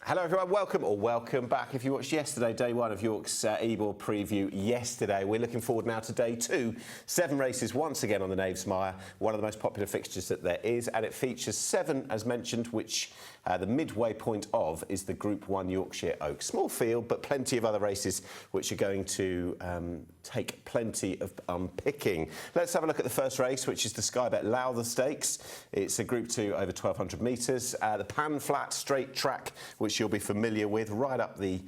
Hello everyone, welcome back. If you watched yesterday, day one of York's Ebor preview yesterday, we're looking forward now to day two. 7 races once again on the Knavesmire, one of the most popular fixtures that there is, and it features 7, as mentioned, which the midway point of is the Group 1 Yorkshire Oaks. Small field, but plenty of other races which are going to take plenty of unpicking. Let's have a look at the first race, which is the Bet Lowther Stakes. It's a Group 2 over 1,200 metres. The pan flat straight track, which you'll be familiar with, right up the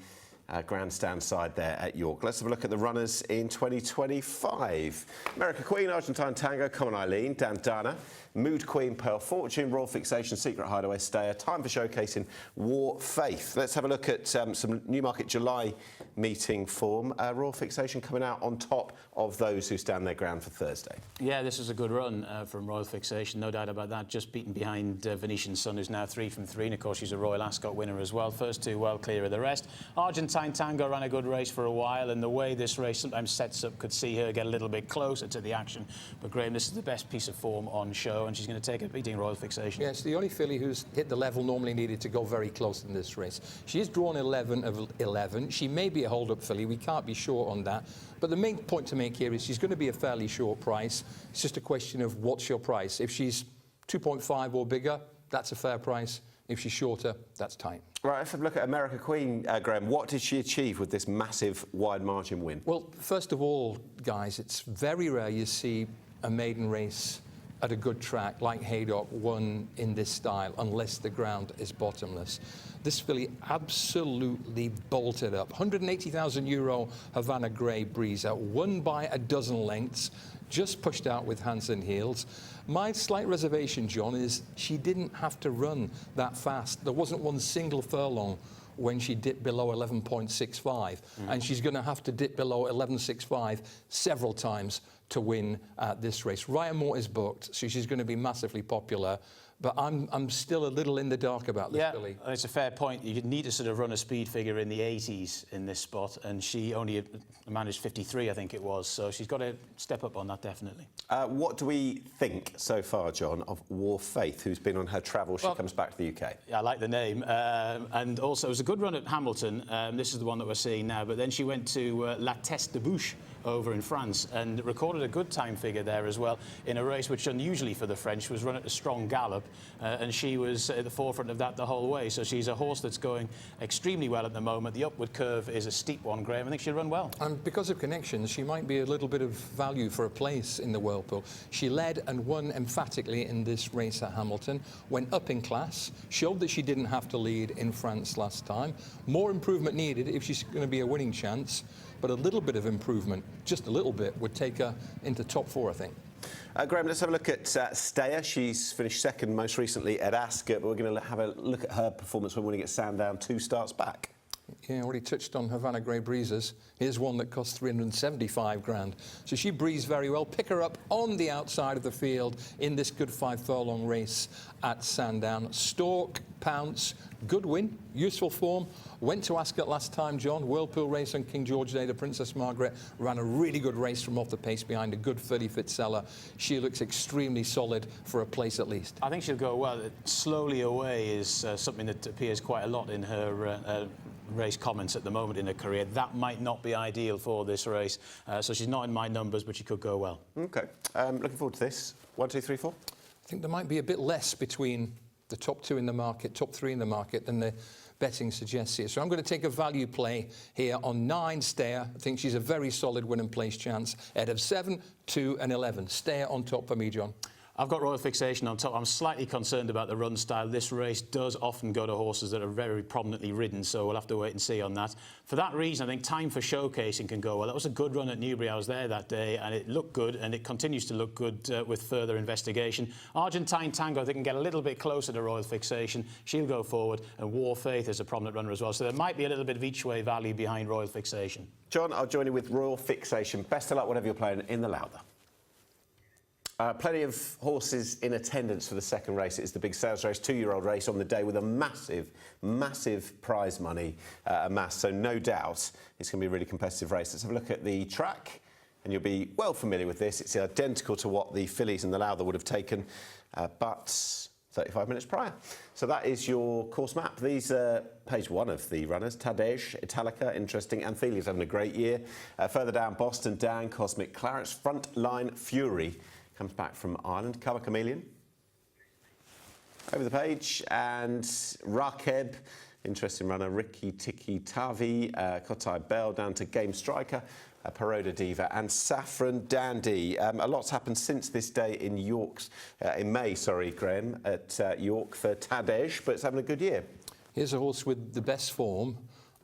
grandstand side there at York. Let's have a look at the runners in 2025. America Queen, Argentine Tango, Come On Eileen, Dandana, Mood Queen, Pearl Fortune, Royal Fixation, Secret Hideaway, Stayer, Time for Showcasing, War Faith. Let's have a look at some Newmarket July meeting form. Royal Fixation coming out on top of those who stand their ground for Thursday. Yeah, this is a good run from Royal Fixation, no doubt about that. Just beaten behind Venetian Sun, who's now 3 from 3, and of course she's a Royal Ascot winner as well. First 2 well clear of the rest. Argentine Tango ran a good race for a while, and the way this race sometimes sets up could see her get a little bit closer to the action. But Graham, this is the best piece of form on show, and she's going to take it beating Royal Fixation. Yeah, it's the only filly who's hit the level normally needed to go very close in this race. She is drawn 11 of 11. She may be a hold-up filly. We can't be sure on that. But the main point to make here is she's going to be a fairly short price. It's just a question of what's your price. If she's 2.5 or bigger, that's a fair price. If she's shorter, that's tight. Right, let's have a look at America Queen, Graham. What did she achieve with this massive wide margin win? Well, first of all, guys, it's very rare you see a maiden race at a good track like Haydock won in this style, unless the ground is bottomless. This filly absolutely bolted up. €180,000 Havana Grey Breezer, won by a dozen lengths, just pushed out with hands and heels. My slight reservation, John, is she didn't have to run that fast. There wasn't one single furlong when she dipped below 11.65, and she's going to have to dip below 11.65 several times to win this race. Ryan Moore is booked, so she's going to be massively popular. But I'm still a little in the dark about this filly. It's a fair point. You need to sort of run a speed figure in the 80s in this spot, and she only managed 53, I think it was. So she's got to step up on that, definitely. What do we think so far, John, of War Faith, who's been on her travel? She comes back to the UK. I like the name. And also, it was a good run at Hamilton. This is the one that we're seeing now. But then she went to La Teste de Bouche over in France and recorded a good time figure there as well in a race which, unusually for the French, was run at a strong gallop. And she was at the forefront of that the whole way. So she's a horse that's going extremely well at the moment. The upward curve is a steep one, Graham. I think she'll run well. And because of connections, she might be a little bit of value for a place in the Whirlpool. She led and won emphatically in this race at Hamilton, went up in class, showed that she didn't have to lead in France last time. More improvement needed if she's going to be a winning chance, but a little bit of improvement, just a little bit, would take her into top 4, I think. Graham, let's have a look at Stayer. She's finished second most recently at Ascot, but we're going to have a look at her performance when winning at Sandown 2 starts back. Yeah, already touched on Havana Grey Breezers. Here's one that cost 375 grand. So she breezed very well. Pick her up on the outside of the field in this good 5 furlong race at Sandown. Stalk, pounce, good win, useful form. Went to Ascot last time, John. Whirlpool race on King George Day. The Princess Margaret ran a really good race from off the pace behind a good filly Fitzeller. She looks extremely solid for a place at least. I think she'll go well. Slowly away is something that appears quite a lot in her race comments at the moment in her career. That might not be ideal for this race. So she's not in my numbers, but she could go well. OK. Looking forward to this. 1, 2, 3, 4. I think there might be a bit less between the top 2 in the market, top 3 in the market than the betting suggests here. So I'm going to take a value play here on 9 Stayer. I think she's a very solid win and place chance ahead of 7, 2 and 11. Stayer on top for me, John. I've got Royal Fixation on top. I'm slightly concerned about the run style. This race does often go to horses that are very prominently ridden, so we'll have to wait and see on that. For that reason, I think Time for Showcasing can go well. That was a good run at Newbury. I was there that day, and it looked good, and it continues to look good with further investigation. Argentine Tango, they can get a little bit closer to Royal Fixation. She'll go forward, and War Faith is a prominent runner as well. So there might be a little bit of each-way value behind Royal Fixation. John, I'll join you with Royal Fixation. Best of luck, whatever you're playing in the Lowther. Plenty of horses in attendance for the second race. It's the big sales race, 2-year-old race on the day with a massive prize money amassed. So no doubt it's going to be a really competitive race. Let's have a look at the track, and you'll be well familiar with this. It's identical to what the Fillies and the Lowther would have taken, but 35 minutes prior. So that is your course map. These are page one of the runners. Tadej, Italica, interesting, and Fillies having a great year. Further down, Boston Dan, Cosmic Clarets, Frontline Fury comes back from Ireland, Cover Chameleon. Over the page, and Rakeb, interesting runner, Ricky Tiki Tavi, Kotai Bell down to Game Striker, Paroda Diva and Saffron Dandy. A lot's happened since this day in May, Graham, at York for Tadej, but it's having a good year. Here's a horse with the best form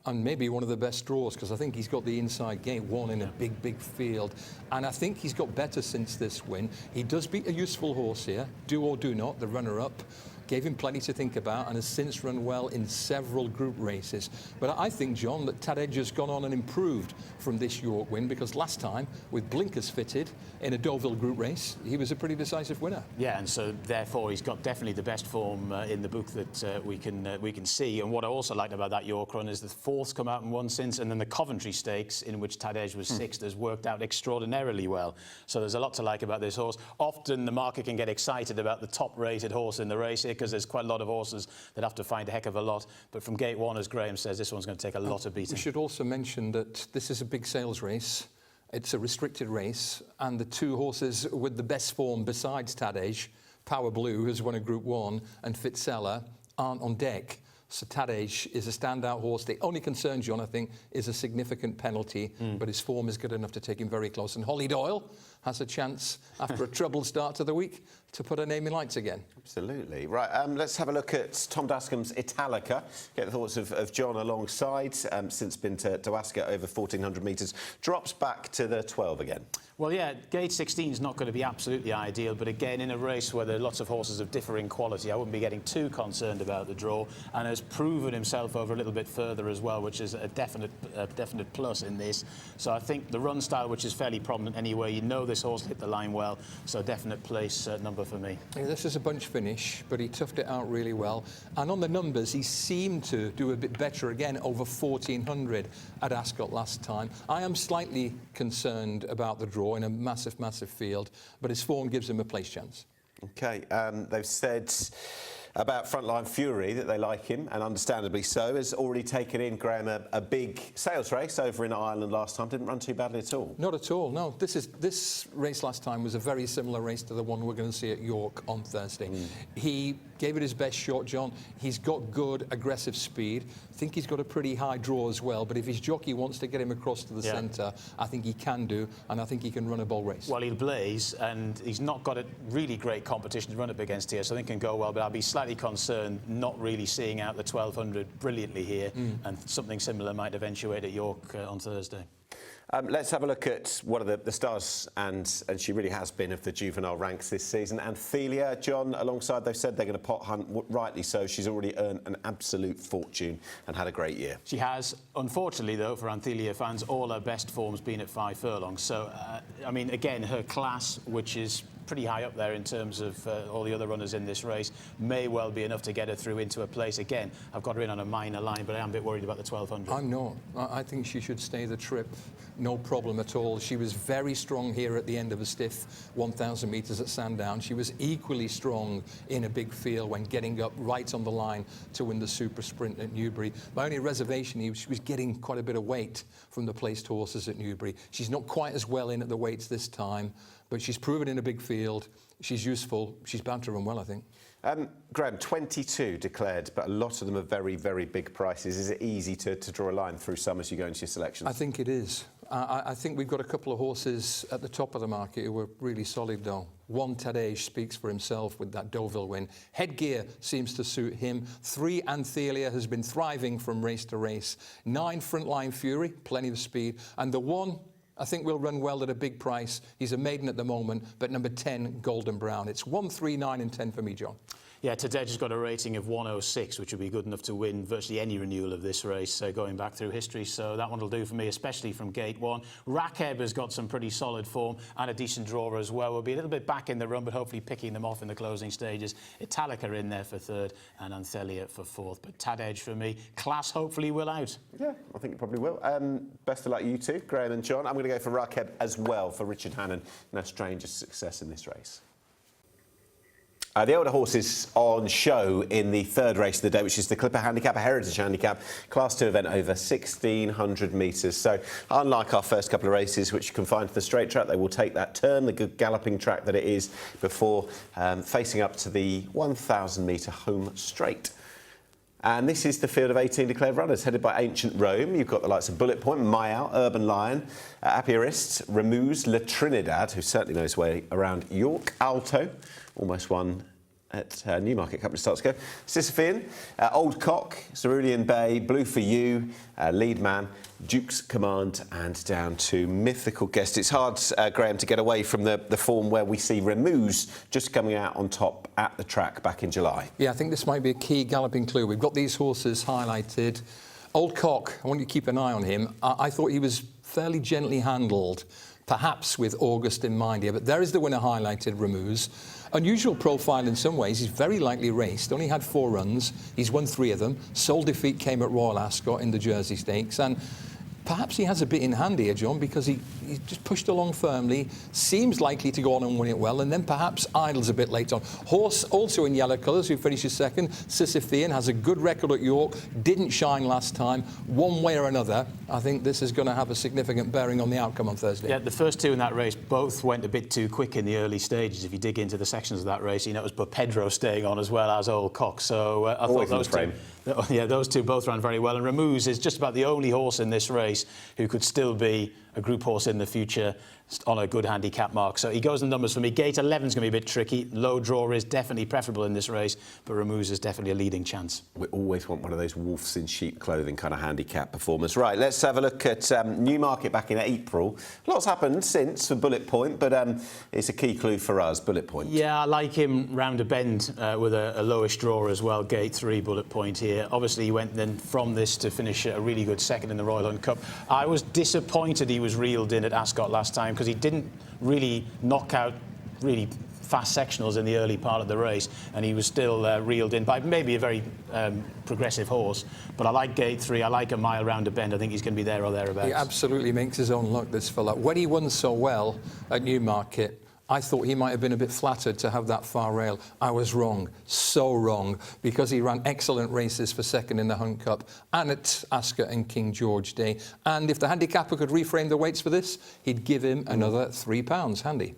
and maybe one of the best draws, because I think he's got the inside gate one in a big field, and I think he's got better since this win. He does beat a useful horse here, Do or Do Not, the runner-up. Gave him plenty to think about and has since run well in several group races. But I think, John, that Tadej has gone on and improved from this York win, because last time, with blinkers fitted in a Deauville group race, he was a pretty decisive winner. Yeah, and so therefore he's got definitely the best form in the book that we can see. And what I also liked about that York run is the fourth's come out and won since, and then the Coventry Stakes, in which Tadej was sixth, has worked out extraordinarily well. So there's a lot to like about this horse. Often the market can get excited about the top-rated horse in the race here, because there's quite a lot of horses that have to find a heck of a lot. But from gate one, as Graham says, this one's going to take a lot of beating. We should also mention that this is a big sales race. It's a restricted race, and the two horses with the best form besides Tadej, Power Blue, who's won a Group 1, and Fitzella, aren't on deck. So Tadej is a standout horse. The only concern, John, I think, is a significant penalty, but his form is good enough to take him very close. And Holly Doyle has a chance, after a troubled start to the week, to put her name in lights again. Absolutely. Right, let's have a look at Tom Dascombe's Italica. Get the thoughts of John alongside. Since been to Ascot over 1,400 metres. Drops back to the 12 again. Well, yeah, gate 16 is not going to be absolutely ideal, but again, in a race where there are lots of horses of differing quality, I wouldn't be getting too concerned about the draw, and has proven himself over a little bit further as well, which is a definite plus in this. So I think the run style, which is fairly prominent anyway, you know this horse hit the line well, so definite place number for me. Yeah, this is a bunch finish, but he toughed it out really well. And on the numbers, he seemed to do a bit better again, over 1,400 at Ascot last time. I am slightly concerned about the draw in a massive field, but his form gives him a place chance. OK, they've said about Frontline Fury that they like him, and understandably so. Has already taken in, Graham, a big sales race over in Ireland last time. Didn't run too badly at all. Not at all, no. This race last time was a very similar race to the one we're going to see at York on Thursday. He gave it his best shot, John. He's got good, aggressive speed. I think he's got a pretty high draw as well, but if his jockey wants to get him across to the centre, I think he can do, and I think he can run a bowl race. Well, he'll blaze, and he's not got a really great competition to run up against here, so I think he can go well, but I'll be slightly concerned not really seeing out the 1,200 brilliantly here, and something similar might eventuate at York on Thursday. Let's have a look at one of the stars, and she really has been, of the juvenile ranks this season. Anthelia, John, alongside, they've said they're going to pot hunt, rightly so. She's already earned an absolute fortune and had a great year. She has. Unfortunately, though, for Anthelia fans, all her best form's been at 5 furlongs. So, I mean, again, her class, which is pretty high up there in terms of all the other runners in this race, may well be enough to get her through into a place. Again, I've got her in on a minor line, but I am a bit worried about the 1,200. I'm not. I think she should stay the trip, no problem at all. She was very strong here at the end of a stiff 1,000 metres at Sandown. She was equally strong in a big field when getting up right on the line to win the super sprint at Newbury. My only reservation is she was getting quite a bit of weight from the placed horses at Newbury. She's not quite as well in at the weights this time, but she's proven in a big field. She's useful. She's bound to run well, I think. Graham, 22 declared, but a lot of them are very, very big prices. Is it easy to draw a line through some as you go into your selections? I think it is. I think we've got a couple of horses at the top of the market who are really solid, though. One, Tadej, speaks for himself with that Deauville win. Headgear seems to suit him. 3, Anthelia, has been thriving from race to race. 9, Frontline Fury, plenty of speed. And the 1, I think will run well at a big price. He's a maiden at the moment, but number 10, Golden Brown. It's 1, 3, 9 and 10 for me, John. Yeah, Tadej has got a rating of 106, which would be good enough to win virtually any renewal of this race going back through history. So that one will do for me, especially from gate 1. Rakeb has got some pretty solid form and a decent drawer as well. We'll be a little bit back in the run, but hopefully picking them off in the closing stages. Italica in there for 3rd and Anthelia for 4th. But Tadej for me, class hopefully will out. Yeah, I think it probably will. Best of luck, you two, Graham and John. I'm going to go for Rakeb as well for Richard Hannon. No stranger success in this race. The older horses on show in the third race of the day, which is the Clipper Handicap, a Heritage Handicap, Class 2 event over 1,600 metres. So unlike our first couple of races, which you can find to the straight track, they will take that turn, the good galloping track that it is, before facing up to the 1,000-metre home straight. And this is the field of 18 declared runners, headed by Ancient Rome. You've got the likes of Bullet Point, Mayal, Urban Lion, Apiarist, Mews, La Trinidad, who certainly knows his way around York, Alto, almost won at Newmarket a couple of starts ago, Sisyphean, Old Cock, Cerulean Bay, Blue for You, Lead Man, Duke's Command, and down to Mythical Guest. It's hard, Graham, to get away from the form where we see Mews just coming out on top at the track back in July. Yeah, I think this might be a key galloping clue. We've got these horses highlighted. Old Cock, I want you to keep an eye on him. I thought he was fairly gently handled, perhaps with August in mind here, but there is the winner highlighted, Mews. Unusual profile in some ways. He's very lightly raced, only had 4 runs. He's won 3 of them. Sole defeat came at Royal Ascot in the Jersey Stakes, and perhaps he has a bit in hand here, John, because he just pushed along firmly, seems likely to go on and win it well, and then perhaps idles a bit late on. Horse also in yellow colours, who finishes second, Sisyphean, has a good record at York, didn't shine last time. One way or another, I think this is going to have a significant bearing on the outcome on Thursday. Yeah, the first 2 in that race both went a bit too quick in the early stages. If you dig into the sections of that race, you know, it was Pedro staying on as well as Old Cock. So I thought those 2... Yeah, those 2 both ran very well. And Mews is just about the only horse in this race who could still be a group horse in the future on a good handicap mark. So he goes in numbers for me. Gate 11 is going to be a bit tricky. Low draw is definitely preferable in this race, but Mews is definitely a leading chance. We always want one of those wolves in sheep clothing kind of handicap performers. Right, let's have a look at Newmarket back in April. Lots happened since for Bullet Point, but it's a key clue for us, Bullet Point. Yeah, I like him round a bend with a lowish draw as well. Gate 3, Bullet Point here. Obviously, he went then from this to finish a really good second in the Royal Hunt Cup. I was disappointed he was reeled in at Ascot last time because he didn't really knock out really fast sectionals in the early part of the race, and he was still reeled in by maybe a very progressive horse. But I like Gate 3. I like a mile round a bend. I think he's going to be there or thereabouts. He absolutely makes his own luck, this fella. When he won so well at Newmarket, I thought he might have been a bit flattered to have that far rail. I was wrong, so wrong, because he ran excellent races for second in the Hunt Cup and at Ascot and King George Day. And if the handicapper could reframe the weights for this, he'd give him another £3 handy.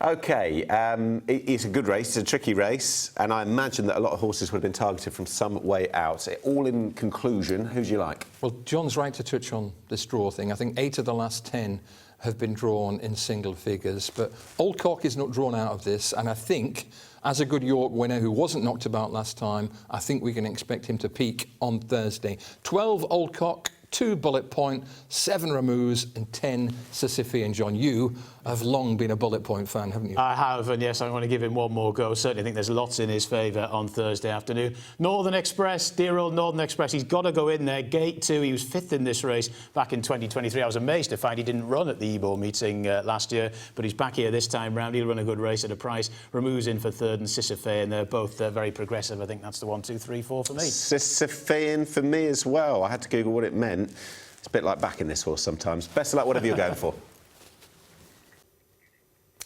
OK, it's a good race, it's a tricky race, and I imagine that a lot of horses would have been targeted from some way out. All in conclusion, who do you like? Well, John's right to touch on this draw thing. I think 8 of the last 10 have been drawn in single figures, but Old Cock is not drawn out of this, and I think, as a good York winner who wasn't knocked about last time, I think we can expect him to peak on Thursday. 12 Old Cock, 2 Bullet Point, 7 Mews, and 10 Sisyphean. John, you have long been a Bullet Point fan, haven't you? I have, and yes, I want to give him one more go. Certainly think there's lots in his favour on Thursday afternoon. Northern Express, dear old Northern Express, he's got to go in there. Gate 2, he was 5th in this race back in 2023. I was amazed to find he didn't run at the Ebor meeting last year, but he's back here this time round. He'll run a good race at a price. Mews in for 3rd and Sisyphean. They're both very progressive. I think that's the 1, 2, 3, 4 for me. Sisyphean for me as well. I had to Google what it meant. It's a bit like backing this horse sometimes. Best of luck, whatever you're going for.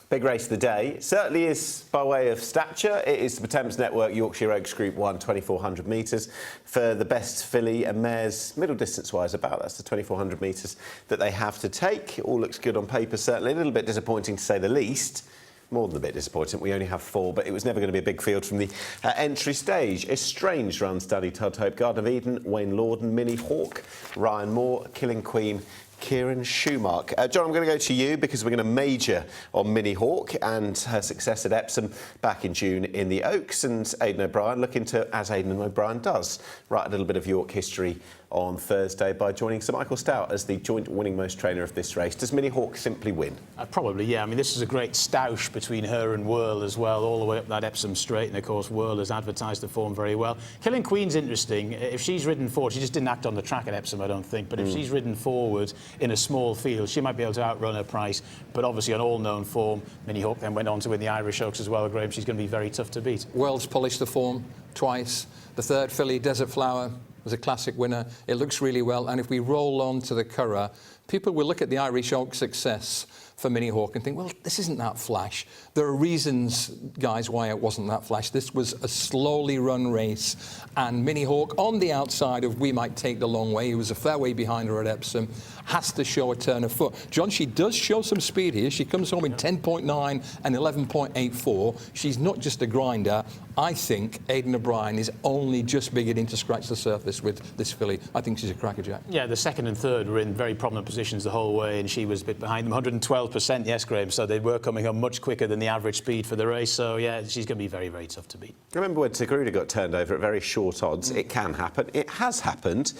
Big race of the day. It certainly is by way of stature. It is the Thames Network Yorkshire Oaks Group 1, 2,400 metres. For the best filly and mares, middle distance-wise about, that's the 2,400 metres that they have to take. It all looks good on paper, certainly. A little bit disappointing to say the least. More than a bit disappointing. We only have 4, but it was never going to be a big field from the entry stage. Estranged runs Danny Todd Hope, Garden of Eden, Wayne Lorden, Minnie Hawk, Ryan Moore, Killing Queen, Kieran Schumacher. John, I'm going to go to you because we're going to major on Minnie Hawk and her success at Epsom back in June in the Oaks, and Aidan O'Brien looking to, as Aidan O'Brien does, write a little bit of York history on Thursday by joining Sir Michael Stout as the joint winning most trainer of this race. Does Minnie Hawk simply win? Probably, yeah. I mean, this is a great stoush between her and Whirl as well, all the way up that Epsom straight, and of course Whirl has advertised the form very well. Killing Queen's interesting. If she's ridden forward, she just didn't act on the track at Epsom, I don't think, but if she's ridden forward in a small field, she might be able to outrun her price, but obviously on all-known form. Minnie Hawk then went on to win the Irish Oaks as well, Graham. She's going to be very tough to beat. Wells polished the form twice. The 3rd filly, Desert Flower, was a classic winner. It looks really well, and if we roll on to the Curragh, people will look at the Irish Oaks success for Mini Hawk and think, well, this isn't that flash. There are reasons, guys, why it wasn't that flash. This was a slowly run race, and Mini Hawk on the outside of We Might Take the Long Way, who was a fair way behind her at Epsom, has to show a turn of foot. John, she does show some speed here. She comes home in 10.9 and 11.84. She's not just a grinder. I think Aidan O'Brien is only just beginning to scratch the surface with this filly. I think she's a crackerjack. Yeah, the second and third were in very prominent positions the whole way, and she was a bit behind them. 112%, yes, Graham. So they were coming on much quicker than the average speed for the race. So, yeah, she's going to be very, very tough to beat. Remember when Tagruda got turned over at very short odds? It can happen. It has happened.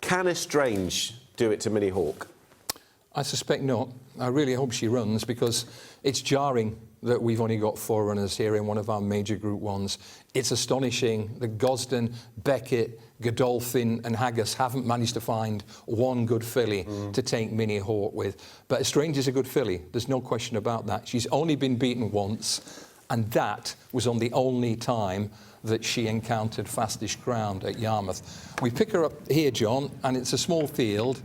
Can Estrange do it to Mini Hawk? I suspect not. I really hope she runs, because it's jarring that we've only got 4 runners here in one of our major Group 1s. It's astonishing that Gosden, Beckett, Godolphin and Haggis haven't managed to find one good filly to take Mini Hawk with. But Estrange is a good filly. There's no question about that. She's only been beaten once, and that was on the only time that she encountered fastish ground at Yarmouth. We pick her up here, John, and it's a small field,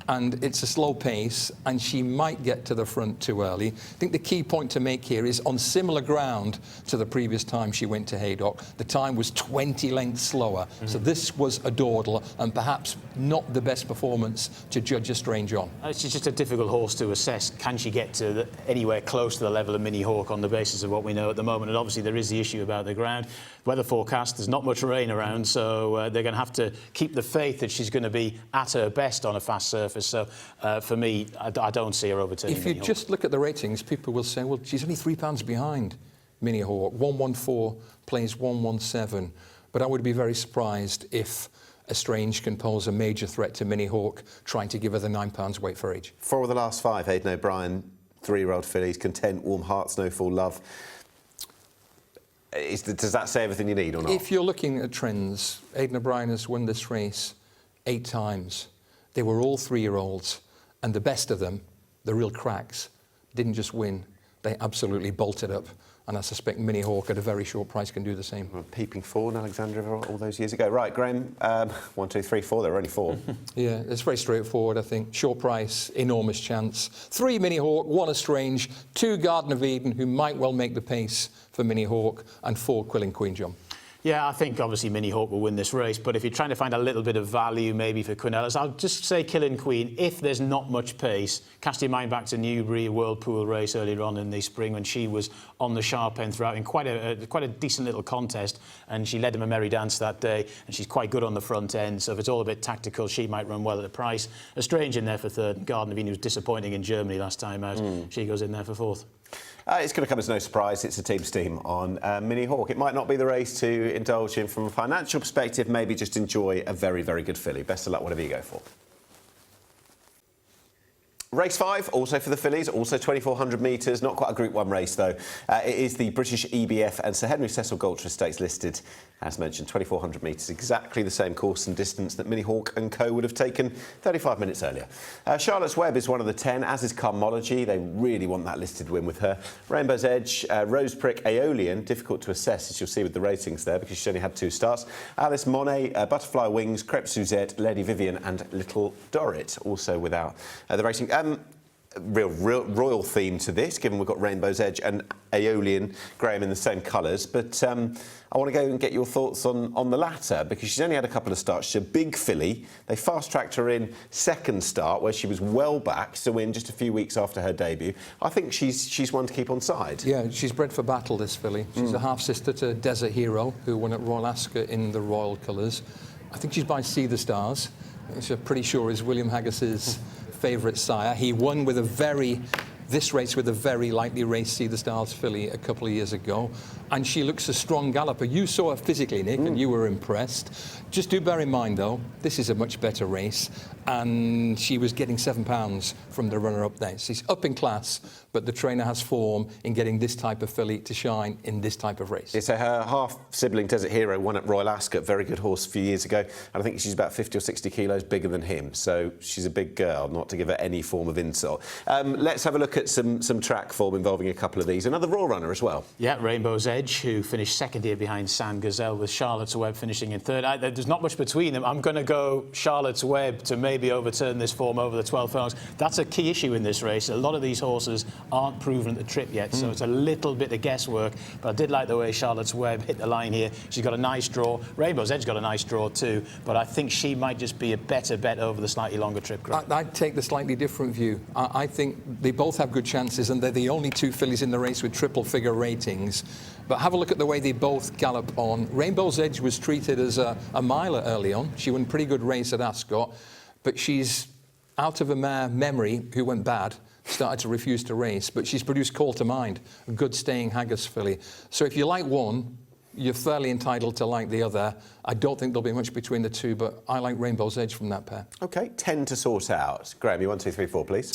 and it's a slow pace, and she might get to the front too early. I think the key point to make here is on similar ground to the previous time she went to Haydock, the time was 20 lengths slower. So this was a dawdler, and perhaps not the best performance to judge Estrange on. It's just a difficult horse to assess. Can she get to anywhere close to the level of Mini Hawk on the basis of what we know at the moment? And obviously there is the issue about the ground. Weather forecast, there's not much rain around, so they're going to have to keep the faith that she's going to be at her best on a fast surface. So for me, I don't see her overturning If you Mini Hawk. just look at the ratings, people will say, well, she's only £3 behind Mini Hawk. 114 plays 117. But I would be very surprised if Estrange can pose a major threat to Mini Hawk, trying to give her the £9 weight for age. 4 of the last 5, Aidan O'Brien, 3-year-old fillies, Content, Warm Heart, Snowfall, Love. Does that say everything you need or not? If you're looking at trends, Aidan O'Brien has won this race 8 times. They were all 3-year-olds, and the best of them, the real cracks, didn't just win, they absolutely bolted up. And I suspect Mini Hawk at a very short price can do the same. Well, peeping forward, Alexandra, all those years ago. Right, Graham, 1, 2, 3, 4, there were only 4. Yeah, it's very straightforward, I think. Short price, enormous chance. 3 Mini Hawk, 1 Estrange, 2 Garden of Eden, who might well make the pace for Mini Hawk, and 4 Quilling Queen, John. Yeah, I think obviously Mini Hawk will win this race, but if you're trying to find a little bit of value maybe for Quinellas, I'll just say Killing Queen. If there's not much pace, cast your mind back to Newbury Whirlpool race earlier on in the spring when she was on the sharp end throughout in quite a decent little contest, and she led them a merry dance that day, and she's quite good on the front end, so if it's all a bit tactical, she might run well at the price. Estrange in there for 3rd. Garden of Eden was disappointing in Germany last time out. She goes in there for 4th. It's going to come as no surprise. It's a team's team on Mini Hawk. It might not be the race to indulge in from a financial perspective, maybe just enjoy a very, very good filly. Best of luck, whatever you go for. Race 5, also for the fillies, also 2,400 metres, not quite a Group 1 race though. It is the British EBF and Sir Henry Cecil Galtres Stakes listed, as mentioned, 2,400 metres, exactly the same course and distance that Mini Hawk and Co would have taken 35 minutes earlier. Charlotte's Web is one of the 10, as is Carmology. They really want that listed win with her. Rainbow's Edge, Rose Prick, Aeolian, difficult to assess, as you'll see with the ratings there, because she's only had 2 starts. Alice Monet, Butterfly Wings, Crêpe Suzette, Lady Vivian and Little Dorrit, also without the rating. Real royal theme to this, given we've got Rainbow's Edge and Aeolian, Graham, in the same colours. But I want to go and get your thoughts on the latter, because she's only had a couple of starts. She's a big filly. They fast-tracked her in 2nd start, where she was well back, so in just a few weeks after her debut. I think she's one to keep on side. Yeah, she's bred for battle, this filly. She's a half-sister to Desert Hero, who won at Royal Ascot in the royal colours. I think she's by See the Stars, which I'm pretty sure is William Haggis's favourite sire. He won with this race with a very lightly raced See the Stars filly a couple of years ago, and she looks a strong galloper. You saw her physically, Nick, and you were impressed. Just do bear in mind, though, this is a much better race, and she was getting £7 from the runner-up there. She's up in class, but the trainer has form in getting this type of filly to shine in this type of race. So her half-sibling Desert Hero won at Royal Ascot, very good horse a few years ago, and I think she's about 50 or 60 kilos bigger than him, so she's a big girl, not to give her any form of insult. Let's have a look at some track form involving a couple of these. Another raw runner as well. Yeah, Rainbow's Edge. Edge, who finished second here behind San Gazelle, with Charlotte's Web finishing in third. There's not much between them. I'm going to go Charlotte's Web to maybe overturn this form over the 12 furlongs. That's a key issue in this race. A lot of these horses aren't proven at the trip yet, so it's a little bit of guesswork. But I did like the way Charlotte's Web hit the line here. She's got a nice draw. Rainbow's Edge got a nice draw too, but I think she might just be a better bet over the slightly longer trip. I'd take the slightly different view. I think they both have good chances, and they're the only two fillies in the race with triple-figure ratings. But have a look at the way they both gallop on. Rainbow's Edge was treated as a miler early on. She won a pretty good race at Ascot, but she's out of a mare, Memory, who went bad, started to refuse to race, but she's produced Call to Mind, a good staying Haggis filly. So if you like one, you're fairly entitled to like the other. I don't think there'll be much between the two, but I like Rainbow's Edge from that pair. OK, 10 to sort out. Graham, you 1, 2, 3, 4, please.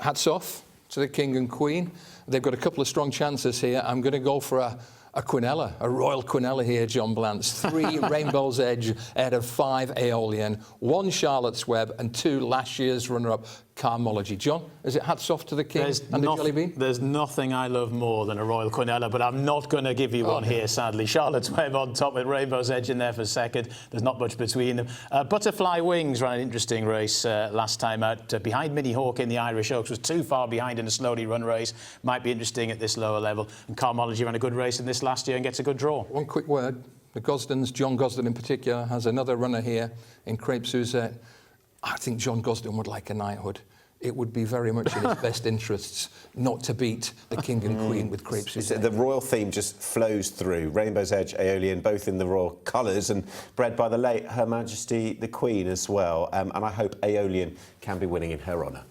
Hats off to the King and Queen. They've got a couple of strong chances here. I'm going to go for a Quinella, a Royal Quinella here, John Blance. 3 Rainbow's Edge out of 5 Aeolian, 1 Charlotte's Web, and 2 last year's runner-up, Carmology. John, is it hats off to the King and the Jelly Bean? There's nothing I love more than a Royal Quinella, but I'm not going to give you one here, sadly. Charlotte's Web on top with Rainbow's Edge in there for second. There's not much between them. Butterfly Wings ran an interesting race last time out. Behind Minnie Hawk in the Irish Oaks, was too far behind in a slowly run race. Might be interesting at this lower level. And Carmology ran a good race in this last year and gets a good draw. One quick word. The Gosdens, John Gosden in particular, has another runner here in Crepe Suzette. I think John Gosden would like a knighthood. It would be very much in his best interests not to beat the King and Queen with Crepe Suzette. The royal theme just flows through. Rainbow's Edge, Aeolian, both in the royal colours, and bred by the late Her Majesty the Queen as well. And I hope Aeolian can be winning in her honour.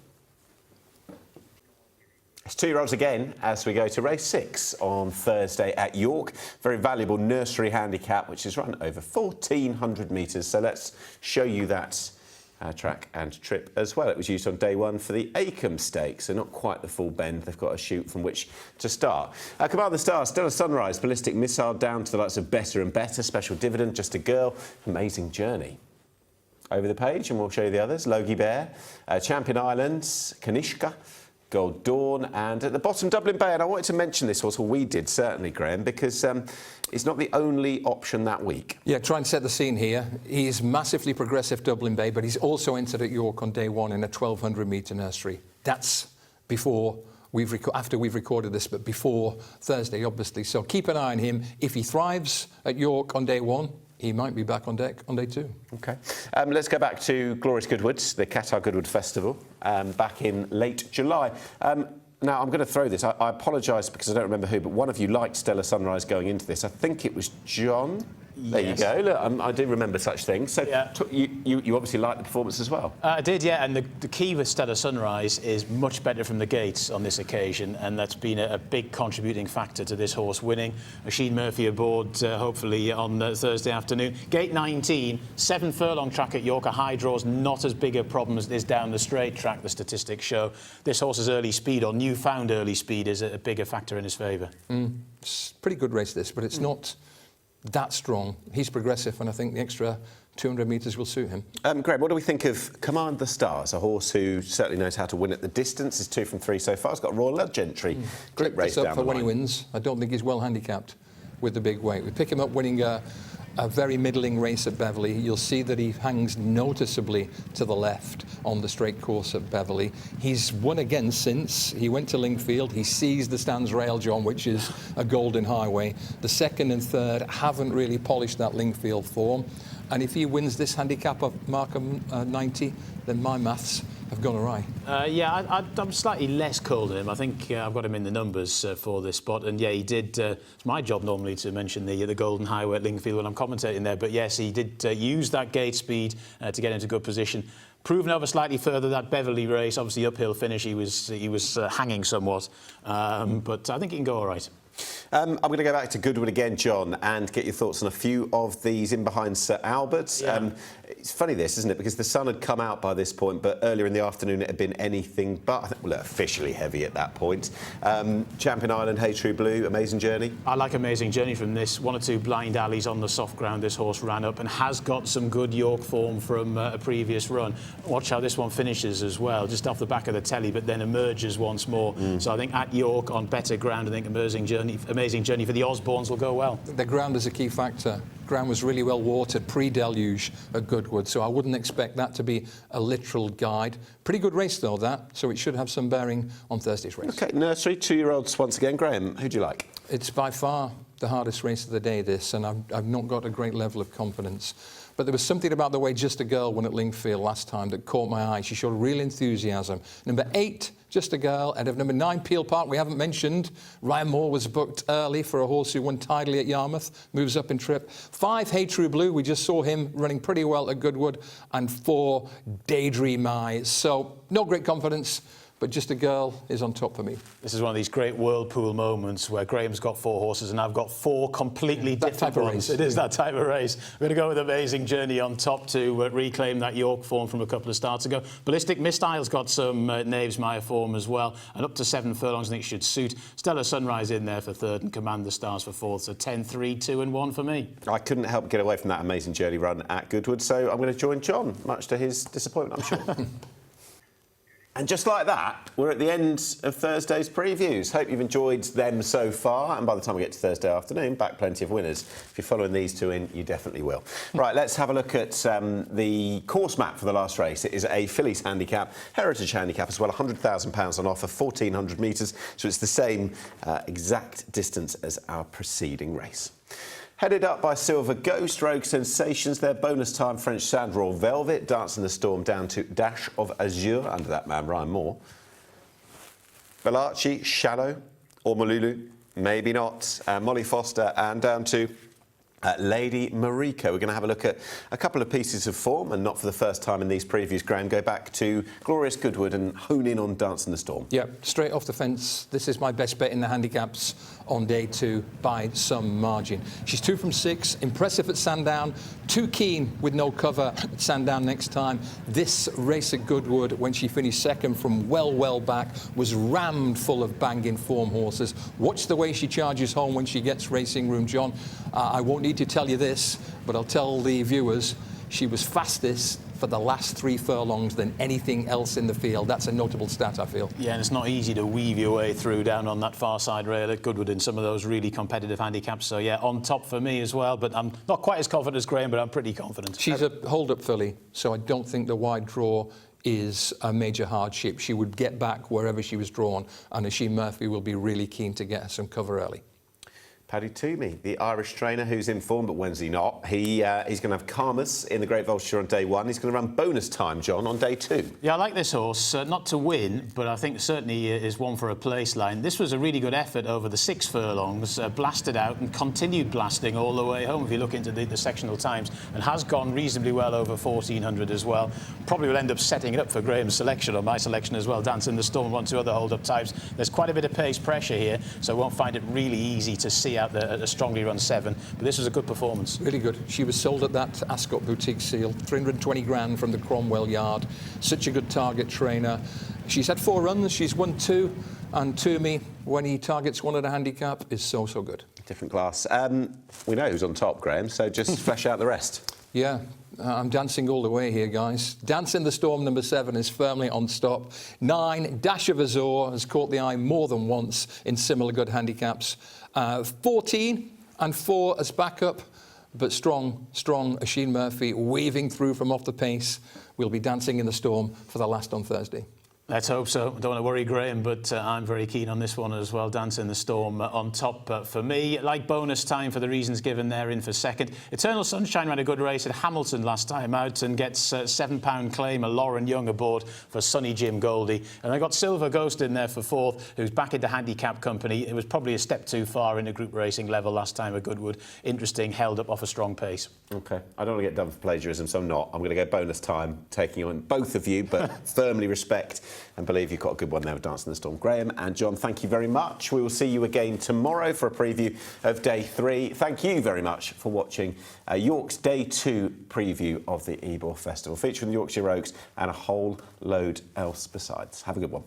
It's 2-year-olds again as we go to race 6 on Thursday at York. Very valuable Nursery handicap, which is run over 1,400 metres. So let's show you that track and trip as well. It was used on day 1 for the Acomb Stakes, so not quite the full bend. They've got a shoot from which to start. Command the Stars, Stellar Sunrise, Ballistic Missile, down to the likes of Better and Better, Special Dividend, Just a Girl, Amazing Journey. Over the page, and we'll show you the others. Logie Bear, Champion Islands, Kanishka, Gold Dawn, and at the bottom, Dublin Bay. And I wanted to mention this horse, well, we did certainly, Graham, because it's not the only option that week. Yeah, try and set the scene here. He's massively progressive, Dublin Bay, but he's also entered at York on day 1 in a 1,200-metre Nursery. That's before after we've recorded this, but before Thursday, obviously. So keep an eye on him. If he thrives at York on day 1, he might be back on deck on day 2. OK. Let's go back to Glorious Goodwoods, the Qatar Goodwood Festival, back in late July. Now, I'm going to throw this. I apologise because I don't remember who, but one of you liked Stellar Sunrise going into this. I think it was John. There you go. Look, I do remember such things. So yeah. You obviously liked the performance as well. I did, yeah. And the key with Stellar Sunrise is much better from the gates on this occasion, and that's been a big contributing factor to this horse winning. Oisin Murphy aboard, hopefully, on Thursday afternoon. Gate 19, 7 furlong track at York. A high draw's not as big a problem as it is down the straight track, the statistics show. This horse's early speed, or newfound early speed, is a bigger factor in his favour. It's a pretty good race, this, but it's not that strong. He's progressive, and I think the extra 200 metres will suit him. Greg, what do we think of Command the Stars, a horse who certainly knows how to win at the distance? Is 2 from 3 so far. He's got Royal Love Gentry. Great race down the line. For when he wins. I don't think he's well handicapped with the big weight. We pick him up winning a very middling race at Beverley. You'll see that he hangs noticeably to the left on the straight course at Beverley. He's won again since. He went to Lingfield. He seized the stands rail, John, which is a golden highway. The second and third haven't really polished that Lingfield form. And if he wins this handicap of Markham 90, then my maths have gone awry. Yeah, I'm slightly less cold than him. I think I've got him in the numbers for this spot. And yeah, he did. It's my job normally to mention the Golden Highway at Lingfield when I'm commentating there. But yes, he did use that gate speed to get into good position. Proven over slightly further that Beverley race, obviously uphill finish. He was hanging somewhat, but I think he can go all right. I'm going to go back to Goodwood again, John, and get your thoughts on a few of these in behind Sir Albert. Yeah. It's funny this, isn't it? Because the sun had come out by this point, but earlier in the afternoon it had been anything but, I think, well, officially heavy at that point. Champion Island, Hey True Blue, Amazing Journey. I like Amazing Journey from this. 1 or 2 blind alleys on the soft ground this horse ran up and has got some good York form from a previous run. Watch how this one finishes as well, just off the back of the telly, but then emerges once more. So I think at York on better ground, I think Amazing Journey amazing journey for the Osbornes will go well. The ground is a key factor. Ground was really well watered pre-deluge at Goodwood, so I wouldn't expect that to be a literal guide. Pretty good race though, that, so it should have some bearing on Thursday's race. OK, Nursery, 2-year-olds once again. Graham, who do you like? It's by far the hardest race of the day, this, and I've not got a great level of confidence. But there was something about the way Just a Girl won at Lingfield last time that caught my eye. She showed real enthusiasm. Number 8, Just a Girl, and of number 9, Peel Park, we haven't mentioned. Ryan Moore was booked early for a horse who won tidily at Yarmouth, moves up in trip. 5, Hey True Blue, we just saw him running pretty well at Goodwood. And 4, Daydream Eyes. So, no great confidence, but Just a Girl is on top for me. This is one of these great whirlpool moments where Graham's got 4 horses and I've got 4 completely different ones. It is that type of race. We're going to go with Amazing Journey on top to reclaim that York form from a couple of starts ago. Ballistic Mistyle's got some Knavesmire form as well, and up to 7 furlongs I think should suit. Stellar Sunrise in there for 3rd and Command the Stars for 4th, so 10, 3, 2 and 1 for me. I couldn't help get away from that Amazing Journey run at Goodwood, so I'm going to join John, much to his disappointment, I'm sure. And just like that, we're at the end of Thursday's previews. Hope you've enjoyed them so far. And by the time we get to Thursday afternoon, back plenty of winners. If you're following these two in, you definitely will. Right, let's have a look at the course map for the last race. It is a Fillies handicap, Heritage handicap as well, £100,000 on offer, 1,400 metres. So it's the same exact distance as our preceding race. Headed up by Silver Ghost, Rogue Sensations, their bonus time French Sand Royal Velvet, Dancing the Storm down to Dash of Azure, under that man Ryan Moore. Bellacci, Shallow, or Malulu, maybe not, Molly Foster, and down to Lady Mariko. We're going to have a look at a couple of pieces of form, and not for the first time in these previews, Graham, go back to glorious Goodwood and hone in on Dancing the Storm. Yeah, straight off the fence. This is my best bet in the handicaps on day 2 by some margin. She's 2 from 6, impressive at Sandown, too keen with no cover at Sandown next time. This race at Goodwood, when she finished 2nd from well back, was rammed full of banging form horses. Watch the way she charges home when she gets racing room, John. I won't need to tell you this, but I'll tell the viewers, she was fastest for the last 3 furlongs than anything else in the field. That's a notable stat, I feel. Yeah, and it's not easy to weave your way through down on that far side rail at Goodwood in some of those really competitive handicaps. So, yeah, on top for me as well. But I'm not quite as confident as Graham, but I'm pretty confident. She's a hold-up filly, so I don't think the wide draw is a major hardship. She would get back wherever she was drawn, and Asheen Murphy will be really keen to get her some cover early. Paddy Toomey, the Irish trainer who's in form, but when's he not? He's going to have Karmas in the Great Vulture on day 1. He's going to run bonus time, John, on day 2. Yeah, I like this horse. Not to win, but I think certainly is one for a place line. This was a really good effort over the 6 furlongs, blasted out and continued blasting all the way home if you look into the sectional times, and has gone reasonably well over 1,400 as well. Probably will end up setting it up for Graham's selection or my selection as well. Dancing the Storm, 1, 2 other hold-up types. There's quite a bit of pace pressure here, so I won't find it really easy to see out a strongly run 7, but this was a good performance. Really good. She was sold at that Ascot Boutique Seal, 320 grand from the Cromwell Yard. Such a good target trainer. She's had 4 runs, she's won 2, and Toomey, when he targets one at a handicap, is so good. Different class. We know who's on top, Graham, so just flesh out the rest. Yeah, I'm dancing all the way here, guys. Dancing the Storm, number 7, is firmly on stop. 9, Dash of Azure, has caught the eye more than once in similar good handicaps. 14 and 4 as backup, but strong Asheen Murphy waving through from off the pace. We'll be dancing in the Storm for the last on Thursday. Let's hope so. Don't want to worry Graham, but I'm very keen on this one as well. Dancing the Storm on top for me. Like bonus time for the reasons given there, in for 2nd. Eternal Sunshine ran a good race at Hamilton last time out and gets £7 claim, a Lauren Young aboard for Sonny Jim Goldie. And I got Silver Ghost in there for 4th, who's back into handicap company. It was probably a step too far in a group racing level last time at Goodwood. Interesting, held up off a strong pace. OK, I don't want to get done for plagiarism, so I'm not. I'm going to go bonus time, taking on both of you, but firmly respect and believe you've got a good one there with Dancing the Storm. Graham and John, thank you very much. We will see you again tomorrow for a preview of day 3. Thank you very much for watching York's day 2 preview of the Ebor Festival, featuring the Yorkshire Oaks and a whole load else besides. Have a good one.